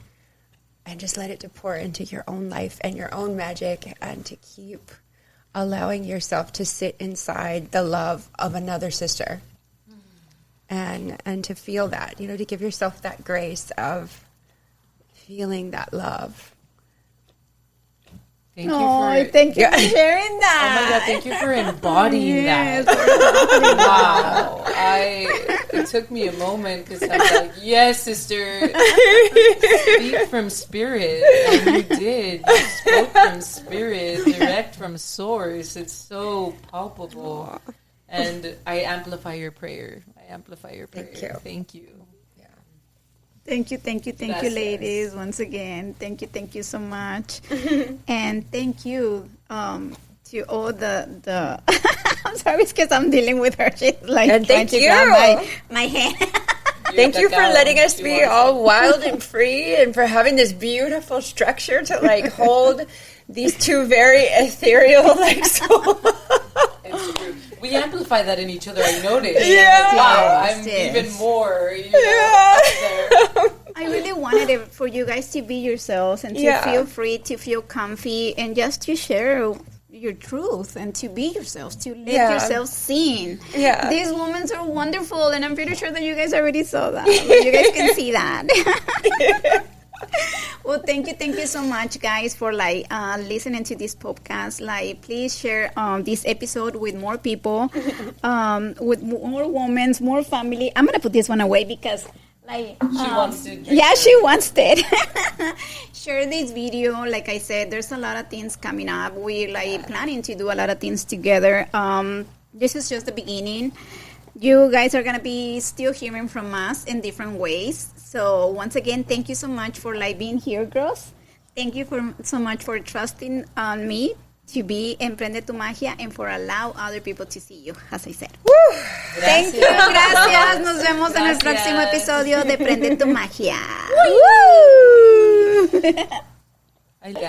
And just let it to pour into your own life and your own magic, and to keep allowing yourself to sit inside the love of another sister. And to feel that, to give yourself that grace of feeling that love. Thank you for sharing that. Oh my God, thank you for embodying that. Wow. It took me a moment, because I was like, yes, sister, speak from spirit. And you did. You spoke from spirit, direct from source. It's so palpable. And I amplify your prayer. Thank you. Thank you, ladies, once again. Thank you so much. And thank you to all the I'm sorry, it's because I'm dealing with her. She's and trying to grab my hand. Thank you for letting us be all wild and free, and for having this beautiful structure to hold these two very ethereal souls. It's true. We amplify that in each other, I noticed. Yeah. Wow, I'm even more, up there. I really wanted it for you guys to be yourselves, and to feel free, to feel comfy, and just to share your truth, and to be yourselves, to let yourselves seen. Yeah. These women are wonderful, and I'm pretty sure that you guys already saw that. But you guys can see that. Well, thank you so much, guys, for listening to this podcast. Please share this episode with more people, with more women, more family. I'm gonna put this one away because she wants to. Yeah, she wants it. Share this video. Like I said, there's a lot of things coming up. We're planning to do a lot of things together. This is just the beginning. You guys are going to be still hearing from us in different ways. So once again, thank you so much for being here, girls. Thank you so much for trusting on me to be in Prende Tu Magia, and for allow other people to see you, as I said. Woo! Thank you, gracias. Nos vemos en el próximo episodio de Prende Tu Magia. Woo!